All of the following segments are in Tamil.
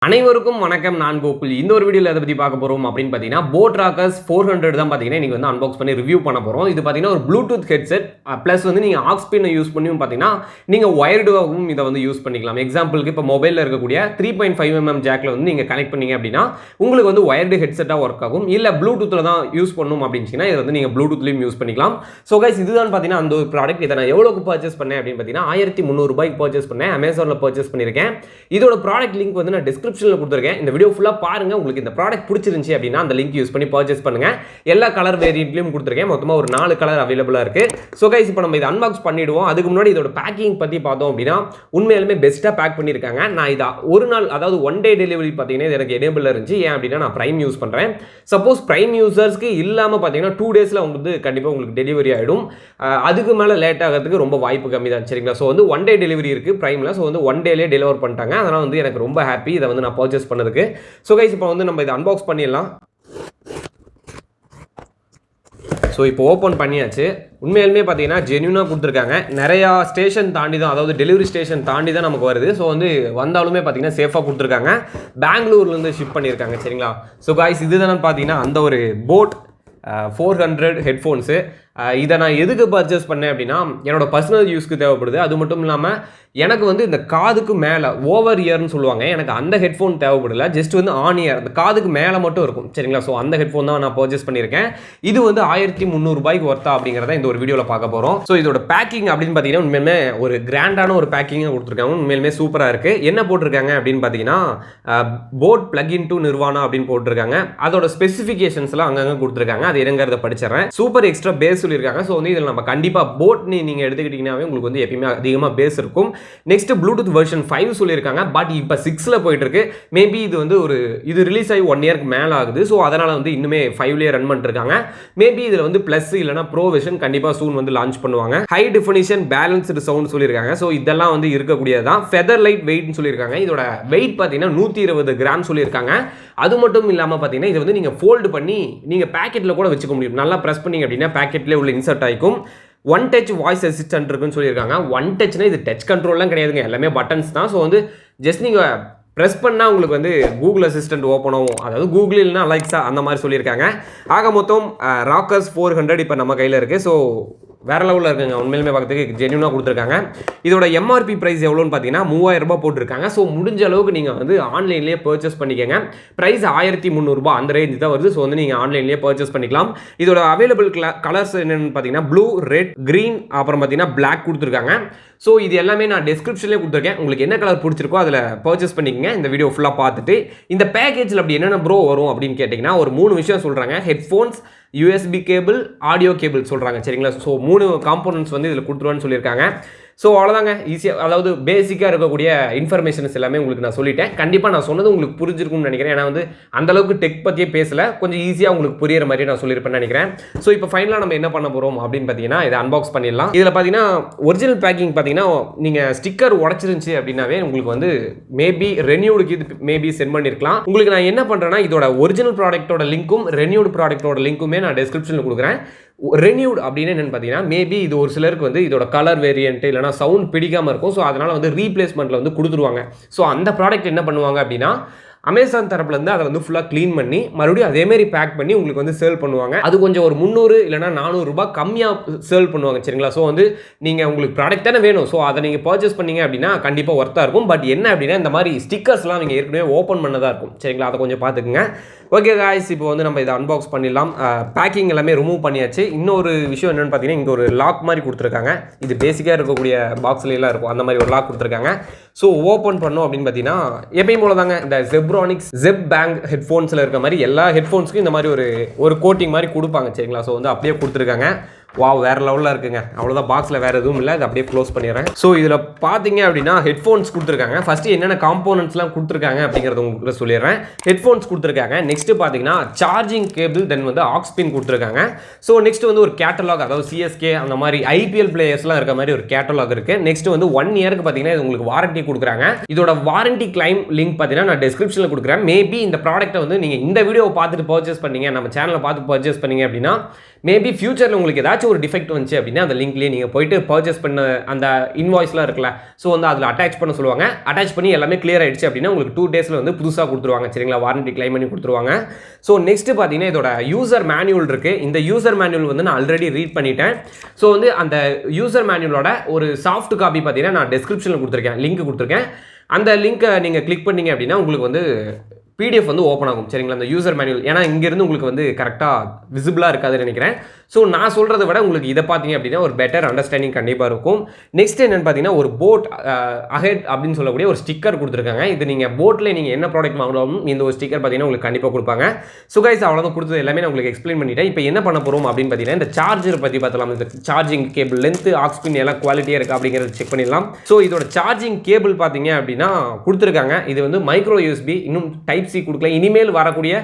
அனைவருக்கும் வணக்கம். நான் கோகுல். இந்த ஒரு வீடியோவில் எதை பற்றி பார்க்க போகிறோம் அப்படின்னு பார்த்தீங்கன்னா போட் ராக்கர்ஸ் 400 தான் பார்த்தீங்கன்னா இன்றைக்கி வந்து அன்பாக்ஸ் பண்ணி ரிவ்யூ பண்ண போகிறோம். இது பார்த்தீங்கன்னா ஒரு ப்ளூடூத் ஹெட்செட் ப்ளஸ் வந்து நீங்கள் ஆக்ஸ் பின்னை யூஸ் பண்ணியும் பார்த்தீங்கன்னா நீங்கள் ஒயர்டாகவும் இதை வந்து யூஸ் பண்ணிக்கலாம். எக்ஸாம்பிளுக்கு இப்போ மொபைலில் இருக்கக்கூடிய 3.5mm ஜாக்கில் வந்து நீங்கள் கனெக்ட் பண்ணீங்க அப்படின்னா உங்களுக்கு வந்து ஒயர்டு ஹெட்செட்டாக ஒர்க் ஆகும். இல்லை ப்ளூடூத்தில் தான் யூஸ் பண்ணணும் அப்படின்னா இதை வந்து நீங்கள் ப்ளூடூத்லையும் யூஸ் பண்ணிக்கலாம். ஸோ கைஸ் இதுதான் பார்த்தீங்கன்னா அந்த ஒரு ப்ராடக்ட். இதை நான் எவ்வளோக்கு பர்ச்சேஸ் பண்ணேன் அப்படின்னு பார்த்தீங்கன்னா 1300 ரூபாய்க்கு பர்ச்சேஸ் பண்ணேன். அமேசானில் பர்ச்சேஸ் பண்ணியிருக்கேன். இதோட ப்ராடக்ட் லிங்க் வந்து நான் டிஸ்கிரிப்ஷனில் கொடுத்துருக்கேன். இந்த வீடியோ ஃபுல்லாக பாருங்க. உங்களுக்கு இந்த ப்ராடக்ட் பிடிச்சிருந்துச்சு அப்படின்னா அந்த லிங்க் யூஸ் பண்ணி பர்ச்சேஸ் பண்ணுங்க. எல்லா கலர் வேரியண்ட்லையும் கொடுத்துருக்கேன். மொத்தமாக ஒரு 4 கலர் அவைலபிளாக இருக்கு. ஸோ கைஸ் இப்போ நம்ம இதை அன்பாக்ஸ் பண்ணிடுவோம். அதுக்கு முன்னாடி இதோட பேக்கிங் பற்றி பார்த்தோம் அப்படின்னா உண்மையிலுமே பெஸ்ட்டாக பேக் பண்ணியிருக்காங்க. நான் இதை ஒரு நாள் அதாவது ஒன் டே டெலிவரி பார்த்தீங்கன்னா இது எனக்கு எனேபிள் இருந்துச்சு. ஏன் அப்படின்னா நான் பிரைம் யூஸ் பண்ணுறேன். சப்போஸ் பிரைம் யூசர்ஸ்க்கு இல்லாமல் பார்த்தீங்கன்னா 2 டேஸில் வந்து கண்டிப்பாக உங்களுக்கு டெலிவரி ஆகிடும். அதுக்கு மேலே லேட் ஆகிறதுக்கு ரொம்ப வாய்ப்பு கம்மி தான். சரிங்களா? ஸோ வந்து ஒன் டே டெலிவரி இருக்குது பிரைமில். ஸோ வந்து ஒன் டேலேயே டெலிவர் பண்ணிட்டாங்க. அதனால் வந்து எனக்கு ரொம்ப ஹாப்பி இதை வந்து நான் பர்ச்சேஸ் பண்ணதுக்கு. ஸோ கைஸ் இப்போ வந்து நம்ம இதை அன்பாக்ஸ் பண்ணிடலாம். ஸோ இப்போ ஓப்பன் பண்ணியாச்சு. உண்மையிலுமே பார்த்தீங்கன்னா ஜென்யூனாக கொடுத்துருக்காங்க. நிறையா ஸ்டேஷன் தாண்டி தான், அதாவது டெலிவரி ஸ்டேஷன் தாண்டி தான் நமக்கு வருது. ஸோ வந்து வந்தாலுமே பார்த்தீங்கன்னா சேஃபாக கொடுத்துருக்காங்க. பெங்களூர்லேருந்து ஷிப் பண்ணியிருக்காங்க. சரிங்களா? ஸோ காய்ஸ் இதுதான் பார்த்தீங்கன்னா அந்த ஒரு போட் 400 ஹெட்ஃபோன்ஸு. இதை நான் எதுக்கு பர்ச்சேஸ் பண்ணேன் அப்படின்னா என்னோட பர்சனல் யூஸ்க்கு தேவைப்படுது. அது மட்டும் இல்லாமல் எனக்கு வந்து இந்த காதுக்கு மேலே ஓவர் இயர்னு சொல்லுவாங்க. எனக்கு அந்த ஹெட்ஃபோன் தேவைப்படல. ஜஸ்ட் வந்து ஆன் இயர் அந்த காதுக்கு மேலே மட்டும் இருக்கும். சரிங்களா? ஸோ அந்த ஹெட்ஃபோன் தான் நான் பர்ச்சேஸ் பண்ணியிருக்கேன். இது வந்து 1300 ரூபாய்க்கு ஒர்த்தா அப்படிங்கிறத இந்த ஒரு வீடியோவில் பார்க்க போகிறோம். ஸோ இதோட பேக்கிங் அப்படின்னு பார்த்தீங்கன்னா உண்மையிலுமே ஒரு கிராண்டான ஒரு பேக்கிங்காக கொடுத்துருக்காங்க. உண்மையிலுமே சூப்பராக இருக்குது. என்ன போட்டிருக்காங்க அப்படின்னு பார்த்தீங்கன்னா போட் பிளக்இன் டு நிர்வாணா அப்படின்னு போட்டிருக்காங்க. அதோட ஸ்பெசிஃபிகேஷன்ஸ்லாம் அங்கங்கே கொடுத்துருக்காங்க. அது என்னங்கிறத படிச்சிடறேன். சூப்பர் எக்ஸ்ட்ரா பேஸ் சொல்லியிருக்காங்க. ஸோ வந்து இதில் நம்ம கண்டிப்பாக போட் நீங்கள் எடுத்துக்கிட்டீங்கன்னாவே உங்களுக்கு வந்து எப்பயுமே அதிகமாக பேஸ் இருக்கும். நெக்ஸ்ட் ப்ளூடூத் வெர்ஷன் 5 சொல்லியிருக்காங்க. பட் இப்போ 6ல் போயிட்டு இருக்கு. மேபி இது வந்து இது ரிலீஸ் ஆகி 1 இயர்க்கு மேலே ஆகுது. ஸோ அதனால் வந்து இன்னுமே 5லேயே ரன் பண்ணிருக்காங்க. மேபி இதில் வந்து ப்ளஸ் இல்லைனா ப்ரோ வெர்ஷன் கண்டிப்பாக சூன் வந்து லான்ச் பண்ணுவாங்க. ஹை டெஃபினிஷன் பேலன்ஸ்டு சவுண்ட் சொல்லியிருக்காங்க. ஸோ இதெல்லாம் வந்து இருக்கக்கூடியதான். ஃபெதர் லைட் வெயிட்னு சொல்லியிருக்காங்க. இதோட வெயிட் பார்த்தீங்கன்னா 120 கிராம் சொல்லியிருக்காங்க. அது மட்டும் இல்லாமல் பார்த்தீங்கன்னா இது வந்து நீங்கள் ஃபோல்டு பண்ணி நீங்கள் பேக்கெட்டில் கூட வச்சுக்க முடியும். நல்லா ப்ரெஸ் பண்ணிங்க அப்படின்னா பேக்கெட்லேயே உள்ள இன்சர்ட் ஆகிக்கும். ஒன் டச் வாய்ஸ் அசிஸ்டன்ட் இருக்குன்னு சொல்லியிருக்காங்க. ஒன் டச்னா இது டச் கண்ட்ரோல்லாம் கிடையாதுங்க. எல்லாமே பட்டன்ஸ் தான். ஸோ வந்து ஜஸ்ட் நீங்கள் ப்ரெஸ் பண்ணால் உங்களுக்கு வந்து கூகுள் அசிஸ்டன்ட் ஓப்பன் ஆகும். அதாவது கூகுள் இல்லைனா அலெக்ஸா அந்த மாதிரி சொல்லியிருக்காங்க. ஆக மொத்தம் ராக்கர்ஸ் 400 இப்போ நம்ம கையில் இருக்குது. ஸோ வேறு லெவலில் இருக்குங்க. உண்மையிலுமே பார்க்கறதுக்கு ஜென்யூனாக கொடுத்துருக்காங்க. இதோட எம்ஆர்பி ப்ரைஸ் எவ்வளோன்னு பார்த்தீங்கன்னா 3000 ரூபாய் போட்டிருக்காங்க. ஸோ முடிஞ்ச அளவுக்கு நீங்கள் வந்து ஆன்லைன்லேயே பர்ச்சேஸ் பண்ணிக்கங்க. ப்ரைஸ் 1300 ரூபாய் அந்த ரேஞ்ச் தான் வருது. ஸோ வந்து நீங்கள் ஆன்லைன்லேயே பர்ச்சேஸ் பண்ணிக்கலாம். இதோட அவைலபிள் கலர்ஸ் என்னென்னு பார்த்தீங்கன்னா ப்ளூ, ரெட், க்ரீன், அப்புறம் பார்த்தீங்கன்னா பிளாக் கொடுத்துருக்காங்க. ஸோ இது எல்லாமே நான் டிஸ்கிரிப்ஷன்லேயே கொடுத்துருக்கேன். உங்களுக்கு என்ன கலர் பிடிச்சிருக்கோ அதில் பர்ச்சேஸ் பண்ணிக்கங்க. இந்த வீடியோ ஃபுல்லாக பார்த்துட்டு இந்த பேக்கேஜில் அப்படி என்னென்ன ப்ரோ வரும் அப்படின்னு கேட்டிங்கன்னா ஒரு 3 விஷயம் சொல்கிறாங்க. Headphones, USB cable, audio cable சொல்கிறாங்க. சரிங்களா? ஸோ 3 காம்போனன்ட்ஸ் வந்து இதில் கொடுத்துருவான்னு சொல்லியிருக்காங்க. ஸோ அவ்வளோதாங்க. ஈஸியாக அதாவது பேசிக்காக இருக்கக்கூடிய இன்ஃபர்மேஷன்ஸ் எல்லாமே உங்களுக்கு நான் சொல்லிட்டேன். கண்டிப்பாக நான் சொன்னது உங்களுக்கு புரிஞ்சிருக்கும்னு நினைக்கிறேன். ஏன்னா வந்து அந்தளவுக்கு டெக் பற்றியே பேசலை. கொஞ்சம் ஈஸியாக உங்களுக்கு புரியிற மாதிரி நான் சொல்லியிருப்பேன்னு நினைக்கிறேன். ஸோ இப்போ ஃபைனலாக நம்ம என்ன பண்ண போகிறோம் அப்படின்னு பார்த்தீங்கன்னா இதை அன்பாக்ஸ் பண்ணிடலாம். இதில் பார்த்தீங்கன்னா ஒரிஜினல் பேக்கிங் பார்த்தீங்கன்னா நீங்கள் ஸ்டிக்கர் உடச்சிருந்துச்சு அப்படின்னாவே உங்களுக்கு வந்து மேபி ரெனியூடுக்கு இது மேபி சென்ட் பண்ணியிருக்கலாம். உங்களுக்கு நான் என்ன பண்ணுறேன்னா இதோட ஒரிஜினல் ப்ராடக்ட்டோட லிங்க்கும் ரெனியூடு ப்ராடக்ட்டோட லிங்க்குமே நான் டிஸ்கிரிப்ஷனில் கொடுக்குறேன். ரெனியூட் அப்படின்னு என்னென்னு பார்த்தீங்கன்னா மேபி இது ஒரு சிலருக்கு வந்து இதோட கலர் வேரியன்ட் இல்லைனா சவுண்ட் பிடிக்காமல் இருக்கும். ஸோ அதனால் வந்து ரீப்ளேஸ்மெண்ட்டில் வந்து கொடுத்துருவாங்க. ஸோ அந்த ப்ராடக்ட் என்ன பண்ணுவாங்க அப்படின்னா அமேசான் தரப்புலேருந்து அதை வந்து ஃபுல்லாக க்ளீன் பண்ணி மறுபடியும் அதேமாரி பேக் பண்ணி உங்களுக்கு வந்து சேல் பண்ணுவாங்க. அது கொஞ்சம் ஒரு 300 இல்லைனா 400 ரூபாய் கம்மியாக சேல் பண்ணுவாங்க. சரிங்களா? ஸோ வந்து நீங்கள் உங்களுக்கு ப்ராடக்ட் தானே வேணும். ஸோ அதை நீங்கள் பர்ச்சேஸ் பண்ணீங்க அப்படின்னா கண்டிப்பாக ஒர்த்தாக இருக்கும். பட் என்ன அப்படின்னா இந்த மாதிரி ஸ்டிக்கர்ஸ்லாம் நீங்கள் ஏற்கனவே ஓப்பன் பண்ணதாக இருக்கும். சரிங்களா? அதை கொஞ்சம் பார்த்துக்குங்க. ஓகே காய்ஸ் இப்போ வந்து நம்ம இதை அன்பாக்ஸ் பண்ணிடலாம். பேக்கிங் எல்லாமே ரிமூவ் பண்ணியாச்சு. இன்னொரு விஷயம் என்னென்னு பார்த்தீங்கன்னா இங்கே ஒரு லாக் மாதிரி கொடுத்துருக்காங்க. இது பேசிக்காக இருக்கக்கூடிய பாக்ஸ்லாம் இருக்கும். அந்த மாதிரி ஒரு லாக் கொடுத்துருக்காங்க. ஸோ ஓப்பன் பண்ணோம் அப்படின்னு பார்த்தீங்கன்னா எப்பயும் போல தாங்க இந்த ஜெப் பேங்க் ஹெட்ஃபோன்ஸில் இருக்க மாதிரி எல்லா ஹெட்ஃபோன்ஸுக்கும் இந்த மாதிரி ஒரு கோட்டிங் மாதிரி கொடுப்பாங்க. சரிங்களா? ஸோ வந்து அப்படியே கொடுத்துருக்காங்க. வாவ் வேறு லெவலில் இருக்குங்க. அவ்வளோதான். பாக்ஸில் வேறு எதுவும் இல்லை. இது அப்படியே க்ளோஸ் பண்ணிடுறேன். ஸோ இதில் பார்த்தீங்க அப்படின்னா ஹெட்ஃபோன்ஸ் கொடுத்துருக்காங்க. ஃபஸ்ட்டு என்னென்ன காம்போனன்ட்ஸ்லாம் கொடுத்துருக்காங்க அப்படிங்கிறது உங்களுக்கு சொல்லிடுறேன். ஹெட்ஃபோன்ஸ் கொடுத்துருக்காங்க. நெக்ஸ்ட்டு பார்த்தீங்கன்னா சார்ஜிங் கேபிள், தென் வந்து ஆக்ஸ் பின் கொடுத்துருக்காங்க. ஸோ நெக்ஸ்ட் வந்து ஒரு கேட்டலாக், அதாவது CSK அந்த மாதிரி IPL பிளேயர்ஸ்லாம் இருக்க மாதிரி ஒரு கேட்டலாக் இருக்குது. நெக்ஸ்ட் வந்து 1 இயருக்கு பார்த்தீங்கன்னா இது உங்களுக்கு வாரண்டி கொடுக்குறாங்க. இதோட வாரண்டி கிளைம் லிங்க் பார்த்தீங்கன்னா நான் டிஸ்கிரிப்ஷனில் கொடுக்குறேன். மேபி இந்த ப்ராடக்ட்டை வந்து நீங்கள் இந்த வீடியோவை பார்த்துட்டு பர்ச்சேஸ் பண்ணீங்க, நம்ம சேனலை பார்த்து பர்ச்சேஸ் பண்ணீங்க அப்படின்னா மேபி ஃபியூச்சரில் உங்களுக்கு ஏதாச்சும் ஏதாச்சும் ஒரு டிஃபெக்ட் வந்துச்சு அப்படின்னா அந்த லிங்க்லேயே நீங்கள் போயிட்டு பர்ச்சேஸ் பண்ண அந்த இன்வாய்ஸ்லாம் இருக்குல்ல, ஸோ வந்து அதில் அட்டாச் பண்ண சொல்லுவாங்க. அட்டாச் பண்ணி எல்லாமே கிளியர் ஆயிடுச்சு அப்படின்னா உங்களுக்கு 2 டேஸில் வந்து புதுசாக கொடுத்துருவாங்க. சரிங்களா, வாரண்டி கிளைம் பண்ணி கொடுத்துருவாங்க. ஸோ நெக்ஸ்ட் பார்த்தீங்கன்னா இதோட யூசர் மேனுவல் இருக்குது. இந்த யூசர் மேனுவல் வந்து நான் ஆல்ரெடி ரீட் பண்ணிட்டேன். ஸோ வந்து அந்த யூசர் மேனுவலோட ஒரு சாஃப்ட் காப்பி பார்த்தீங்கன்னா நான் டிஸ்கிரிப்ஷனில் கொடுத்துருக்கேன், லிங்க் கொடுத்துருக்கேன். அந்த லிங்க்கை நீங்கள் கிளிக் பண்ணீங்க அப்படின்னா உங்களுக்கு வந்து PDF வந்து ஓப்பன் ஆகும். சரிங்களா, அந்த யூசர் மேனுவல். ஏன்னா இங்கேருந்து உங்களுக்கு வந்து கரெக்டாக விசிபிளாக இருக்காதுன்னு நினைக்கிறேன். ஸோ நான் சொல்கிறத விட உங்களுக்கு இதை பார்த்தீங்க அப்படின்னா ஒரு பெட்டர் அண்டர்ஸ்டாண்டிங் கண்டிப்பாக இருக்கும். நெக்ஸ்ட் என்னென்னு பார்த்தீங்கன்னா ஒரு போட் அஹெட் அப்படின்னு சொல்லக்கூடிய ஒரு ஸ்டிக்கர் கொடுத்துருக்காங்க. இது நீங்கள் போட்டில் நீங்கள் என்ன ப்ராடக்ட் வாங்கினாலும் இந்த ஒரு ஸ்டிக்கர் பார்த்தீங்கன்னா உங்களுக்கு கண்டிப்பாக கொடுப்பாங்க. ஸோ கைஸ் அவ்வளோதான் கொடுத்தது எல்லாமே நான் உங்களுக்கு எக்ஸ்பிளைன் பண்ணிட்டேன். இப்போ என்ன பண்ண போகிறோம் அப்படின்னு பார்த்தீங்கன்னா இந்த சார்ஜர் பற்றி பார்த்தலாம். இந்த சார்ஜிங் கேபிள் லென்த்து, ஆக்ஸ் பின் எல்லாம் குவாலிட்டியாக இருக்குது அப்படிங்கிறத செக் பண்ணிடலாம். ஸோ இதோட சார்ஜிங் கேபிள் பார்த்தீங்க அப்படின்னா கொடுத்துருக்காங்க. இது வந்து மைக்ரோ யூஎஸ்பி, இன்னும் டைப் சி கொடுக்கல. இனிமேல் வரக்கூடிய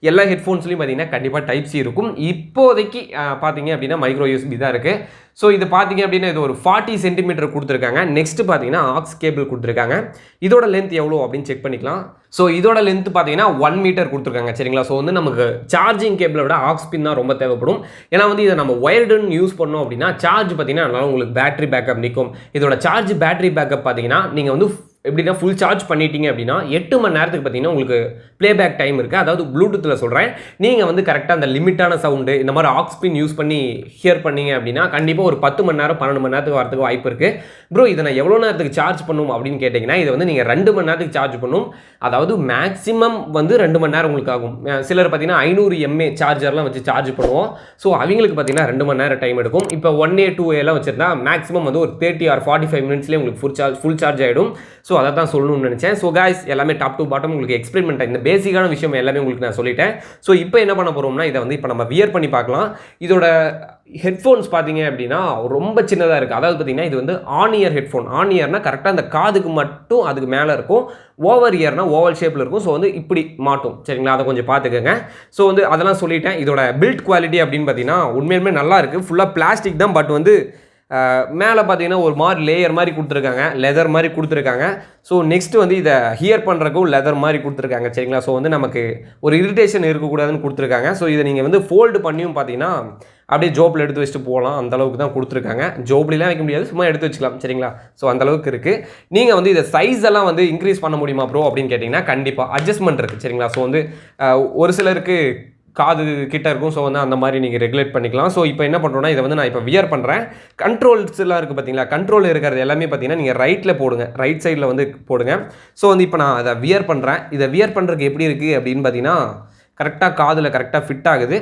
எல்லா ஹெட்ஃபோன்ஸ்லையும் பார்த்தீங்கன்னா கண்டிப்பாக டைப் சி இருக்கும். இப்போதைக்கு பார்த்தீங்க அப்படின்னா மைக்ரோ யூஎஸ்பி தான் இருக்குது. ஸோ இது பார்த்தீங்க அப்படின்னா இது ஒரு 40 சென்டிமீட்டர் கொடுத்துருக்காங்க. நெக்ஸ்ட் பார்த்தீங்கன்னா ஆக்ஸ் கேபிள் கொடுத்துருக்காங்க. இதோட லென்த் எவ்வளோ அப்படின்னு செக் பண்ணிக்கலாம். ஸோ இதோட லென்த் பார்த்தீங்கன்னா 1 மீட்டர் கொடுத்துருக்காங்க. சரிங்களா, ஸோ வந்து நமக்கு சார்ஜிங் கேபிளை விட ஆக்ஸ் பின் தான் ரொம்ப தேவைப்படும். ஏன்னா வந்து இதை நம்ம ஒயர்டுன்னு யூஸ் பண்ணோம் அப்படின்னா சார்ஜ் பார்த்தீங்கன்னா நல்லா உங்களுக்கு பேட்டரி பேக்கப் நிற்கும். இதோட சார்ஜ் பேட்டரி பேக்கப் பார்த்தீங்கன்னா நீங்கள் வந்து எப்படின்னா ஃபுல் சார்ஜ் பண்ணிட்டீங்க அப்படின்னா 8 மணி நேரத்துக்கு பார்த்தீங்கன்னா உங்களுக்கு ப்ளேபேக் டைம் இருக்குது. அதாவது ப்ளூடூத்தில் சொல்கிறேன். நீங்கள் வந்து கரெக்டாக அந்த லிமிட்டான சவுண்டு இந்த மாதிரி ஆக்ஸ் பின் யூஸ் பண்ணி ஹியர் பண்ணீங்க அப்படின்னா கண்டிப்பாக ஒரு 10 மணி நேரம் 12 மணி நேரத்துக்கு வரதுக்கு வாய்ப்பு இருக்குது. ப்ரோ இதை நான் எவ்வளோ நேரத்துக்கு சார்ஜ் பண்ணும் அப்படின்னு கேட்டிங்கன்னா இதை வந்து நீங்கள் 2 மணி நேரத்துக்கு சார்ஜ் பண்ணும். அதாவது மேக்ஸிமம் வந்து 2 மணி நேரம் உங்களுக்கு ஆகும். சிலர் பார்த்தீங்கன்னா 500 mAh சார்ஜர்லாம் வச்சு சார்ஜ் பண்ணுவோம். ஸோ அவங்களுக்கு பார்த்தீங்கன்னா 2 மணி நேரம் டைம் எடுக்கும். இப்போ 1A 2Aலாம் வச்சுருந்தா மேக்ஸிமம் வந்து ஒரு 30 or 45 மினிட்ஸ்லேயே உங்களுக்கு ஃபுல் சார்ஜ் ஆகிடும். ஸோ அதை தான் சொல்லணும்னு நினச்சேன். ஸோ கைஸ் எல்லாமே டாப் டு பாட்டம் உங்களுக்கு எக்ஸ்பிளைன் பண்ணிட்டேன். இந்த பேசிக்கான விஷயம் எல்லாமே உங்களுக்கு நான் சொல்லிட்டேன். ஸோ இப்போ என்ன பண்ண போகிறோம்னா இதை வந்து இப்போ நம்ம வியர் பண்ணி பார்க்கலாம். இதோட ஹெட்ஃபோன்ஸ் பார்த்தீங்க அப்படின்னா ரொம்ப சின்னதாக இருக்குது. அதாவது பார்த்தீங்கன்னா இது வந்து ஆன் இயர் ஹெட்ஃபோன். ஆன் இயர்னா கரெக்டாக அந்த காதுக்கு மட்டும் அதுக்கு மேலே இருக்கும். ஓவர் இயர்னா ஓவல் ஷேப்பில் இருக்கும். ஸோ வந்து இப்படி மாட்டும். சரிங்களா, அதை கொஞ்சம் பார்த்துக்கோங்க. ஸோ வந்து அதெல்லாம் சொல்லிட்டேன். இதோட பில்ட் குவாலிட்டி அப்படின்னு பார்த்தீங்கன்னா உண்மையிலுமே நல்லா இருக்குது. ஃபுல்லாக பிளாஸ்டிக் தான். பட் வந்து மேலே பார்த்தீங்கன்னா ஒரு மாதிரி லேயர் மாதிரி கொடுத்துருக்காங்க, லெதர் மாதிரி கொடுத்துருக்காங்க. ஸோ நெக்ஸ்ட் வந்து இதை ஹியர் பண்ணுறக்கும் லெதர் மாதிரி கொடுத்துருக்காங்க. சரிங்களா, ஸோ வந்து நமக்கு ஒரு இரிட்டேஷன் இருக்கக்கூடாதுன்னு கொடுத்துருக்காங்க. ஸோ இதை நீங்கள் வந்து ஃபோல்டு பண்ணியும் பார்த்தீங்கன்னா அப்படியே ஜோப்பில் எடுத்து வச்சுட்டு போகலாம். அந்தளவுக்கு தான் கொடுத்துருக்காங்க. ஜோப்லாம் வைக்க முடியாது, சும்மா எடுத்து வச்சுக்கலாம். சரிங்களா, ஸோ அந்தளவுக்கு இருக்குது. நீங்கள் வந்து இதை சைஸ் எல்லாம் வந்து இன்க்ரீஸ் பண்ண முடியுமா ப்ரோ அப்படின்னு கேட்டிங்கன்னா கண்டிப்பாக அட்ஜஸ்ட்மெண்ட் இருக்குது. சரிங்களா, ஸோ வந்து ஒரு சிலருக்கு காது கிட்ட இருக்கும். ஸோ வந்து அந்த மாதிரி நீங்கள் ரெகுலேட் பண்ணிக்கலாம். ஸோ இப்போ என்ன பண்ணுறோன்னா இதை வந்து நான் இப்போ வியர் பண்ணுறேன். கண்ட்ரோல்ஸ் எல்லாம் இருக்குது பார்த்தீங்களா, கண்ட்ரோல் இருக்கிறது எல்லாமே பார்த்தீங்கன்னா நீங்கள் ரைட்டில் போடுங்க, ரைட் சைடில் வந்து போடுங்க. ஸோ வந்து இப்போ நான் அதை வியர் பண்ணுறேன். இதை வியர் பண்ணுறதுக்கு எப்படி இருக்குது அப்படின்னு பார்த்தீங்கன்னா கரெக்டாக காதில் கரெக்டாக ஃபிட் ஆகுது.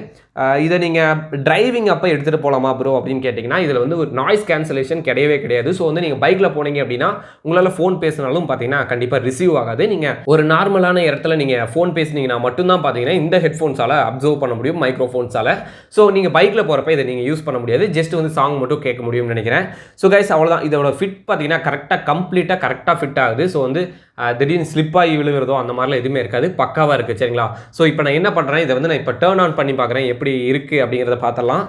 இதை நீங்கள் டிரைவிங் அப்போ எடுத்துகிட்டு போகலாமா ப்ரோ அப்படின்னு கேட்டிங்கன்னா இதில் வந்து ஒரு நாய்ஸ் கேன்சலேஷன் கிடையவே கிடையாது. ஸோ வந்து நீங்கள் பைக்கில் போனீங்க அப்படின்னா உங்களால் ஃபோன் பேசினாலும் பார்த்தீங்கன்னா கண்டிப்பாக ரிசீவ் ஆகாது. நீங்கள் ஒரு நார்மலான இடத்துல நீங்கள் ஃபோன் பேசினீங்கன்னா மட்டும்தான் பார்த்தீங்கன்னா இந்த ஹெட்ஃபோன்ஸால் அப்சர்வ் பண்ண முடியும், மைக்ரோஃபோன்ஸால். ஸோ நீங்கள் பைக்கில் போகிறப்ப இதை நீங்கள் யூஸ் பண்ண முடியாது. ஜஸ்ட் வந்து சாங் மட்டும் கேட்க முடியும்னு நினைக்கிறேன். ஸோ கைஸ் அவ்வளோதான். இதோட ஃபிட் பார்த்தீங்கன்னா கரெக்டாக ஃபிட் ஆகுது. ஸோ வந்து திடீர்னு ஸ்லிப்பாகி விழுகிறதோ அந்த மாதிரிலாம் எதுவுமே இருக்காது, பக்காவாக இருக்குது. சரிங்களா, ஸோ இப்போ நான் என்ன பண்ணுறேன், இதை வந்து நான் இப்போ டர்ன் ஆன் பண்ணி பார்க்குறேன் எப்படி இருக்குது அப்படிங்கிறத பார்த்தலாம்.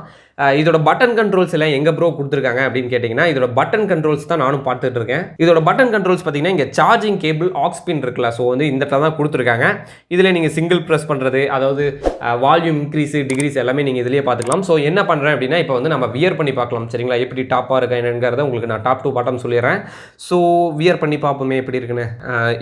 இதோட பட்டன் கண்ட்ரோல்ஸ் எல்லாம் எங்கே ப்ரோ கொடுத்துருக்காங்க அப்படின்னு கேட்டிங்கன்னா இதோட பட்டன் கண்ட்ரோல்ஸ் தான் நானும் பார்த்துட்டு இருக்கேன். இதோட பட்டன் கண்ட்ரோல்ஸ் பார்த்தீங்கன்னா இங்கே சார்ஜிங் கேபிள் ஆக்ஸ் பின் இருக்குல்ல, ஸோ வந்து இந்த இடத்துல தான் கொடுத்துருக்காங்க. இதில் நீங்கள் சிங்கிள் ப்ரெஸ் பண்ணுறது, அதாவது வால்யூம் இன்க்ரீஸு டிகிரிஸ் எல்லாமே நீங்கள் இதிலேயே பார்த்துக்கலாம். ஸோ என்ன பண்ணுறேன் அப்படின்னா இப்போ வந்து நம்ம வியர் பண்ணி பார்க்கலாம். சரிங்களா, எப்படி டாப்பாக இருக்கா என்னங்கிறத உங்களுக்கு நான் டாப் டு பாட்டம் சொல்லிடுறேன். ஸோ வியர் பண்ணி பார்ப்போமே எப்படி இருக்குன்னு.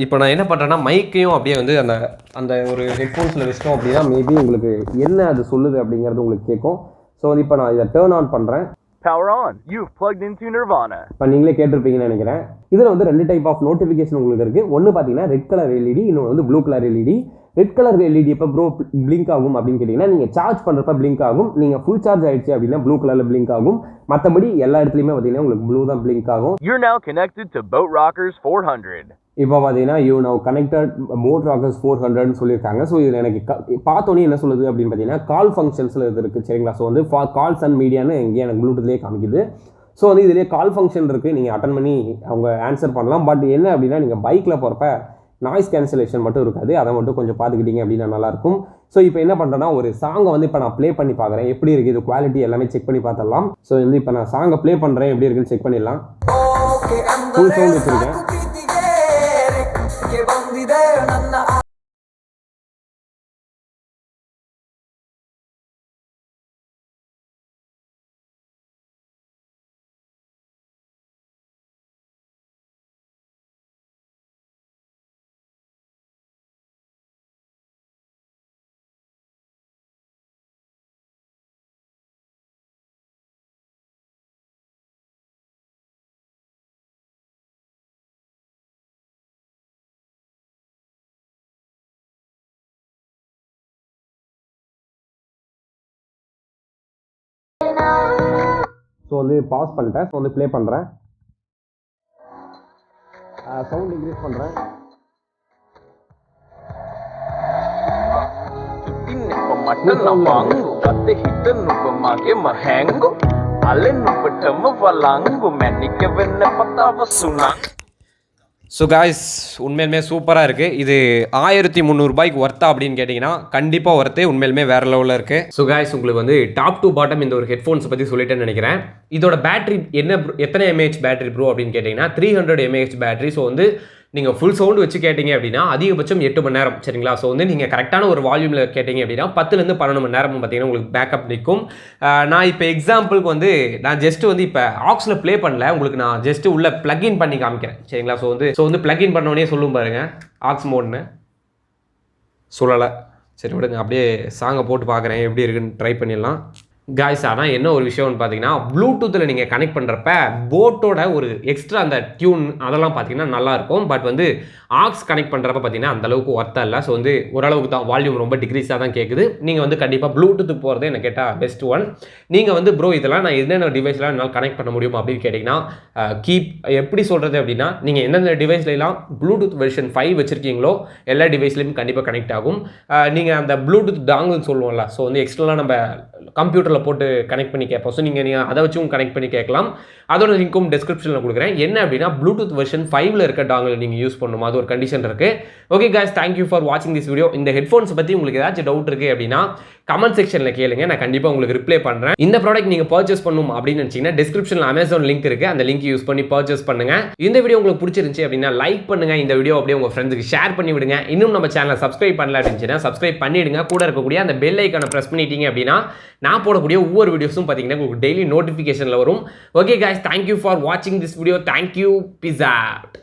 இப்போ நான் என்ன பண்ணுறேன்னா மைக்கையும் அப்படியே வந்து அந்த அந்த ஒரு ஹெட்ஃபோன்ஸில் வச்சிட்டோம் அப்படின்னா மேபி உங்களுக்கு என்ன அது சொல்லுது அப்படிங்கிறது உங்களுக்கு கேட்கும். ஸோ வந்து இப்போ நான் இதை டர்ன் ஆன் பண்ணுறேன். Power on. You've plugged into Nirvana. இப்போ நீங்களே கேட்டிருப்பீங்கன்னு நினைக்கிறேன். இதில் வந்து 2 டைப் ஆஃப் நோட்டிஃபிகேஷன் உங்களுக்கு இருக்குது. ஒன்று பார்த்தீங்கன்னா ரெட் கலர் எல்இடி, இன்னொன்று வந்து blue colour LED. Red colour LED எப்போ ப்ரோ பிளிங்க் ஆகும் அப்படின்னு கேட்டிங்கன்னா நீங்கள் சார்ஜ் பண்ணுறப்ப பிளிங்க் ஆகும். நீங்கள் ஃபுல் சார்ஜ் ஆகிடுச்சு அப்படின்னா ப்ளூ கலரில் பிளிங்க் ஆகும். மற்றபடி எல்லா இடத்துலையுமே பார்த்தீங்கன்னா உங்களுக்கு ப்ளூ தான் பிளிங்க் ஆகும். You're now connected to Boat Rockerz 400. இப்போ பார்த்தீங்கன்னா you now connected boAt Rockerz 400ன்னு சொல்லியிருக்காங்க. ஸோ இதில் எனக்கு பார்த்தோன்னே என்ன சொல்லுது அப்படின்னு பார்த்தீங்கன்னா கால் ஃபங்க்ஷன்ஸில் இது இருக்குது. சரிங்களா, ஸோ வந்து கால்ஸ் அண்ட் மீடியான்னு இங்கே எனக்கு ப்ளூடூத்லேயே காமிக்குது. ஸோ வந்து இதிலே கால் ஃபங்க்ஷன் இருக்குது, நீங்கள் அட்டன் பண்ணி அவங்க ஆன்சர் பண்ணலாம். பட் என்ன அப்படின்னா நீங்கள் பைக்கில் போகிறப்ப நாய்ஸ் கேன்சலேஷன் மட்டும் இருக்காது, அதை மட்டும் கொஞ்சம் பார்த்துக்கிட்டீங்க அப்படின்னா நல்லாயிருக்கும். ஸோ இப்போ என்ன பண்ணுறேன்னா ஒரு சாங்கை வந்து இப்போ நான் ப்ளே பண்ணி பார்க்குறேன், எப்படி இருக்குது இது குவாலிட்டி எல்லாமே செக் பண்ணி பார்த்துடலாம். ஸோ வந்து இப்போ நான் சாங்கை ப்ளே பண்ணுறேன், எப்படி இருக்குன்னு செக் பண்ணிடலாம். ஃபுல் சவுண்ட் வச்சுருக்கேன். ஸோ வந்து பாஸ் பண்ணிட்டேன். ஸோ வந்து ப்ளே பண்ணுறேன். சவுண்ட் இன்க்ரீஸ் பண்ணுறேன். ஸோ காய்ஸ், உண்மையிலுமே சூப்பராக இருக்குது. இது 1300 ரூபாய்க்கு ஒர்த்தா அப்படின்னு கேட்டிங்கன்னா கண்டிப்பாக ஒர்த்து. உண்மையிலுமே வேறு லெவலில் இருக்குது. ஸோ காய்ஸ், உங்களுக்கு வந்து டாப் டு பாட்டம் இந்த ஒரு ஹெட்ஃபோன்ஸ் பற்றி சொல்லிட்டேன்னு நினைக்கிறேன். இதோட பேட்டரி எத்தனை எம்ஏஹெச் பேட்டரி ப்ரோ அப்படின்னு கேட்டிங்கன்னா 300 mAh பேட்டரி. ஸோ வந்து நீங்கள் ஃபுல் சவுண்டு வச்சு கேட்டிங்க அப்படின்னா அதிகபட்சம் 8 மணி நேரம், சரிங்களா? ஸோ வந்து நீங்கள் கரெக்டான ஒரு வால்யூமில் கேட்டிங்க அப்படின்னா 10லேருந்து 12 மணி நேரம் பார்த்தீங்கன்னா உங்களுக்கு பேக்கப் நிற்கும். நான் இப்போ எக்ஸாம்பிளுக்கு வந்து நான் ஜஸ்ட் வந்து இப்போ ஆக்ஸில் ப்ளே பண்ணல, உங்களுக்கு நான் ஜஸ்ட் உள்ள ப்ளக்இன் பண்ணி காமிக்கிறேன், சரிங்களா? ஸோ வந்து ப்ளக்இன் பண்ணோடனே சொல்லும் பாருங்கள் ஆக்ஸ் மோட்னு சொல்லலை. சரி விடுங்க, அப்படியே சாங்கை போட்டு பார்க்குறேன் எப்படி இருக்குன்னு ட்ரை பண்ணிடலாம். காய்ஸ், ஆனால் என்ன ஒரு விஷயம்னு பார்த்தீங்கன்னா ப்ளூடூத்தில் நீங்கள் கனெக்ட் பண்ணுறப்ப போட்டோட ஒரு எக்ஸ்ட்ரா அந்த டியூன் அதெல்லாம் பார்த்தீங்கன்னா நல்லாயிருக்கும். பட் வந்து ஆக்ஸ் கனெக்ட் பண்ணுறப்ப பார்த்தீங்கன்னா அந்தளவுக்கு ஒர்த்தாக இல்லை. ஸோ வந்து ஓரளவுக்கு தான் வால்யூம் ரொம்ப டிக்ரீஸாக தான் கேட்குது. நீங்கள் வந்து கண்டிப்பாக ப்ளூடூத்துக்கு போகிறது என்ன கேட்டால் பெஸ்ட் ஒன். நீங்கள் வந்து ப்ரோ இதெல்லாம் நான் என்னென்ன டிவைஸ்லாம் என்னால் கனெக்ட் பண்ண முடியும் அப்படின்னு கேட்டிங்கன்னா எப்படி சொல்கிறது அப்படின்னா நீங்கள் எந்தெந்த டிவைஸ்லாம் ப்ளூடூத் வெர்ஷன் 5 வச்சுருக்கீங்களோ எல்லா டிவைஸ்லையும் கண்டிப்பாக கனெக்ட் ஆகும். நீங்கள் அந்த ப்ளூடூத் டாங்கிள் சொல்லுவோம்ல, ஸோ வந்து எக்ஸ்ட்ரலாக நம்ம கம்ப்யூட்டரில் போட்டு கனெக்ட் பண்ணி கேட்போம். ஸோ நீங்கள் அதை வச்சும் கனெக்ட் பண்ணி கேட்கலாம். அதோட லிங்க்கும் டிஸ்கிரிப்ஷனில் கொடுக்குறேன். என்ன அப்படின்னா ப்ளூடூத் வெர்ஷன் 5ல் இருக்க டாங்கிள் நீங்கள் யூஸ் பண்ணணும், அது ஒரு கண்டிஷன் இருக்குது. ஓகே காய்ஸ், தேங்க்யூ ஃபார் வாட்சிங் திஸ் வீடியோ. இந்த ஹெட்ஃபோன்ஸ் பற்றி உங்களுக்கு ஏதாச்சும் டவுட் இருக்குது அப்படின்னா கமெண்ட் செக்ஷனில் கேளுங்க, நான் கண்டிப்பாக உங்களுக்கு ரிப்ளை பண்ணுறேன். இந்த ப்ராடக்ட் நீங்கள் பர்ச்சேஸ் பண்ணணும் அப்படின்னு நினச்சிங்கன்னா டிஸ்கிரிப்ஷனில் அமேசான் லிங்க் இருக்குது, அந்த லிங்க் யூஸ் பண்ணி பர்ச்சேஸ் பண்ணுங்கள். இந்த வீடியோ உங்களுக்கு பிடிச்சிருந்துச்சு அப்படின்னா லைக் பண்ணுங்கள், இந்த வீடியோ அப்படியே உங்கள் ஃப்ரெண்ட்ஸுக்கு ஷேர் பண்ணி விடுங்க. இன்னும் நம்ம சேனலை சப்ஸ்கிரைப் பண்ணல அப்படின்னா சப்ஸ்கிரைப் பண்ணிவிடுங்க. கூட இருக்கக்கூடிய அந்த பெல் ஐக்கானை ப்ரெஸ் பண்ணிட்டீங்க அப்படின்னா நான் போடக்கூடிய ஒவ்வொரு வீடியோஸும் பார்த்தீங்கன்னா உங்களுக்கு டெய்லி நோட்டிஃபிகேஷனில் வரும். ஓகே காய்ஸ், தேங்க்யூ ஃபார் வாட்சிங் this video. Thank you. Peace out.